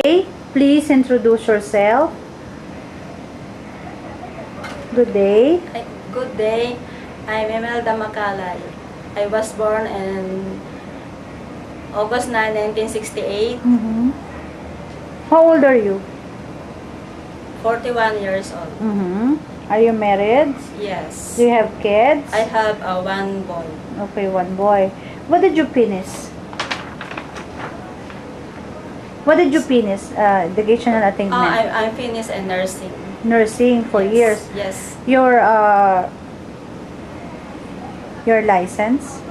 day. Please introduce yourself. Good day. Good day. I'm Imelda Macalay. I was born in August 9, 1968. How old are you? 41 years old. Are you married? Yes. Do you have kids? I have one boy. Okay, one boy. What did you finish? What did you finish? Educational attainment. I'm finished in nursing. Nursing for years. Yes. Your license?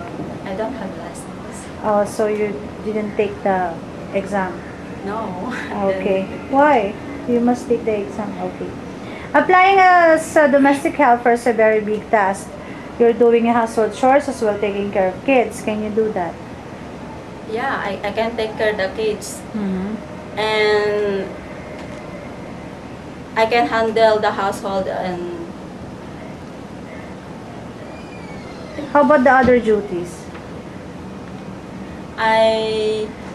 I don't have license. Oh, so you didn't take the exam. No. Okay. Why? You must take the exam. Okay. Applying as a domestic helper is a very big task. You're doing household chores as well, taking care of kids. Can you do that? Yeah, I can take care of the kids. And I can handle the household and How about the other duties?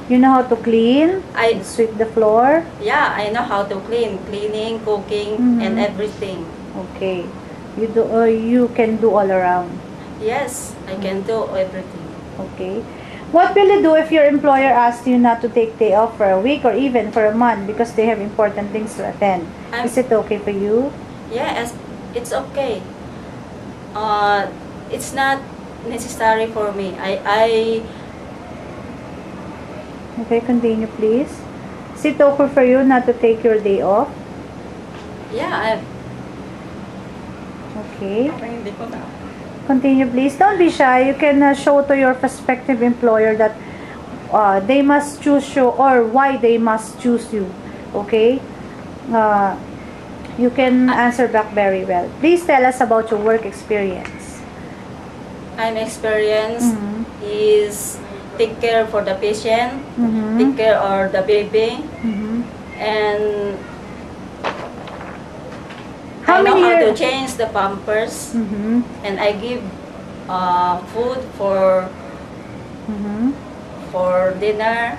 You know how to clean? Sweep the floor? Yeah, I know how to cleaning, cooking, and everything. Okay. You can do all around. Yes, I can do everything. Okay. What will you do if your employer asks you not to take day off for a week or even for a month because they have important things to attend? Is it okay for you? Yes, it's okay. It's not necessary for me. Okay, continue please. Is it okay for you not to take your day off? Yeah, Okay. Continue please. Don't be shy. You can show to your prospective employer that they must choose you or why they must choose you. Okay? You can answer back very well. Please tell us about your work experience. I'm experienced is take care for the patient, take care of the baby, and I know how to change the pampers, and I give food for dinner.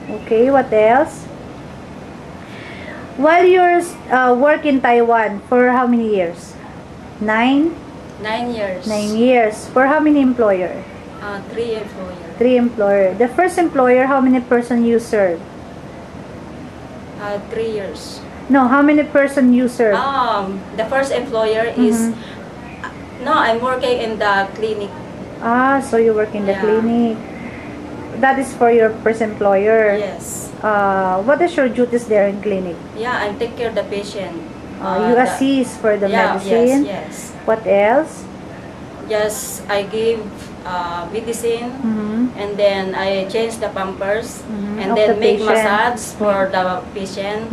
Okay, what else? While you're work in Taiwan, for how many years? 9? 9 years. 9 years. For how many employer? 3 employers. 3 employer. The first employer, how many person you serve? 3 years. No, how many person you serve? The first employer is no, I'm working in the clinic. So you work in the clinic. That is for your first employer. Yes. What is your duties there in clinic? Yeah, I take care of the patient. You assist for the medicine. Yes. What else? Yes, I give medicine, and then I change the pampers, and Of then the make patient. massage for the patient.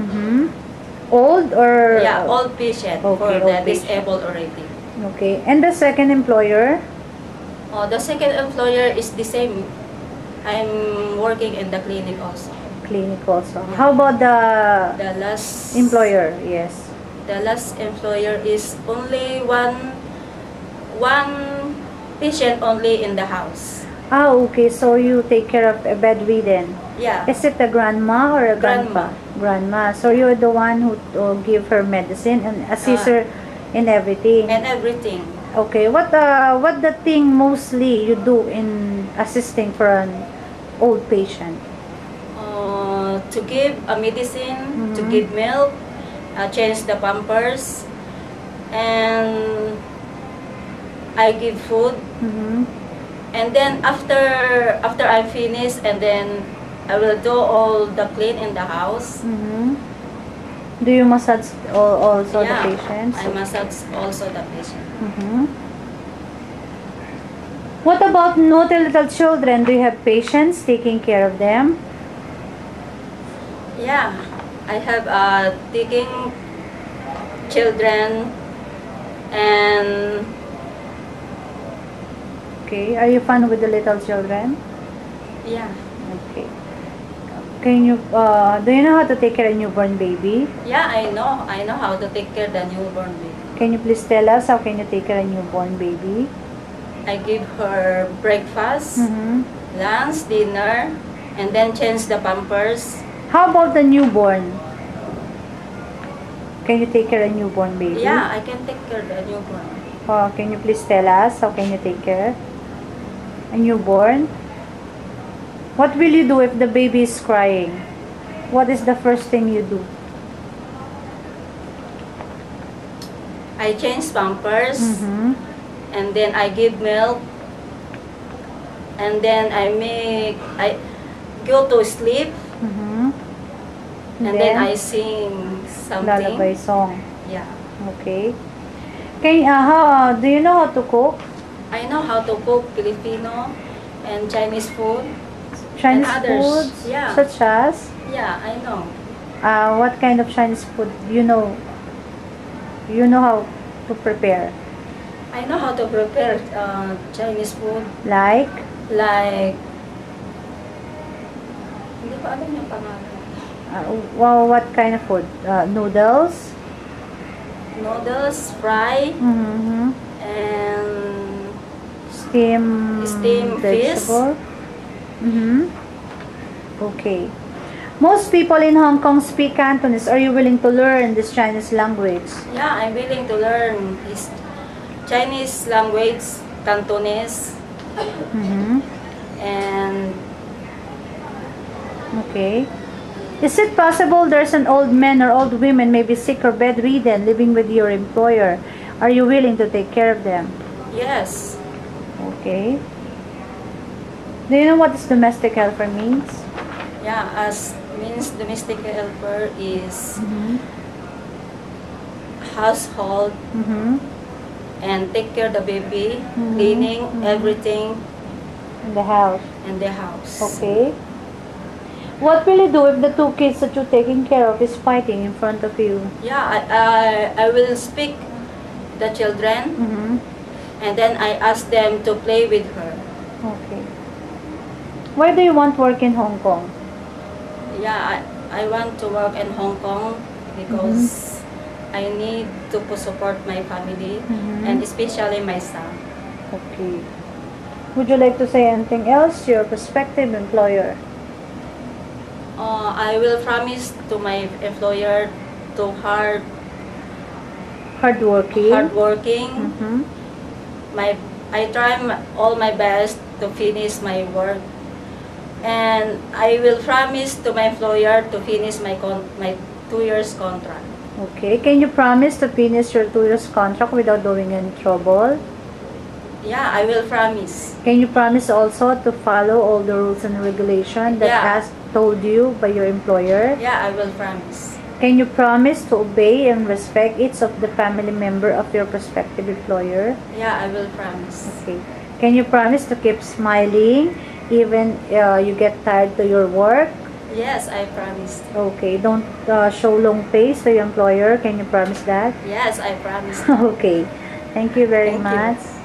Old or? Yeah, old patient for Okay, the old patient. disabled already. Okay. And the second employer? The second employer is the same. I'm working in the clinic also. Clinic also. How about the The last employer? Yes. The last employer is only one patient only in the house. Okay. So you take care of a bedridden. Yeah. Is it a grandma or a grandpa? Grandma. So you're the one who give her medicine and assist her in everything. And everything. Okay. What the thing mostly you do in assisting for an old patient? To give a medicine, to give milk, change the pampers, and I give food. And then after I finish, and then I will do all the clean in the house. Do you massage also the patients? I massage also the patient. What about little children? Do you have patients taking care of them? Yeah, I have taking children, and Okay. Are you fun with the little children? yeah. Okay. Can you do you know how to take care of a newborn baby? Yeah, I know how to take care of the newborn baby. Can you please tell us how can you take care of a newborn baby? I give her breakfast, lunch, dinner, and then change the pampers. How about the newborn? Can you take care of newborn baby? Yeah, I can take care of the newborn. Oh, can you please tell us how can you take care a newborn? What will you do if the baby is crying? What is the first thing you do? I change pampers, Mm-hmm. and then I give milk, and then I go to sleep, Mm-hmm. and then I sing something. lullaby song. Yeah, Okay. Can do you know how to cook I know how to cook Filipino and Chinese food. Chinese others, foods? yeah. Such as Yeah, I know. what kind of Chinese food you know? You know how to prepare? I know how to prepare Chinese food Like like hindi ko alam yung pangalan. well, what kind of food? Noodles. Noodles, fry, Mm-hmm. and Steam fish. vegetable. Mm-hmm. Okay. Most people in Hong Kong speak Cantonese. Are you willing to learn this Chinese language? yeah, I'm willing to learn this Chinese language, Cantonese, Mm-hmm. and Okay. Is it possible there's an old man or old woman, maybe sick or bedridden, living with your employer? Are you willing to take care of them? yes, Okay. Do you know what this domestic helper means? yeah, as means domestic helper is Mm-hmm. household Mm-hmm. and take care of the baby, Mhm. cleaning Mhm. everything In the house. in the house. Okay. What will you do if the two kids that you're taking care of is fighting in front of you? Yeah, I will speak the children, Mm-hmm. and then I ask them to play with her. Okay. Why do you want work in Hong Kong? Yeah, I want to work in Hong Kong because I need to support my family, Mhm. and especially my son. Okay. Would you like to say anything else to your prospective employer? I will promise to my employer to Hardworking. hardworking. Mm-hmm. I try all my best to finish my work, and I will promise to my employer to finish my 2 years contract. Okay. Can you promise to finish your 2 years contract without doing any trouble? Yeah, I will promise. Can you promise also to follow all the rules and regulations that Yeah. as told you by your employer? Yeah, I will promise. Can you promise to obey and respect each of the family member of your prospective employer? Yeah, I will promise. Okay. Can you promise to keep smiling even you get tired to your work? Yes, I promise. Okay. Don't show long face to your employer. Can you promise that? Yes, I promise. Okay. Thank you very Thank you. much.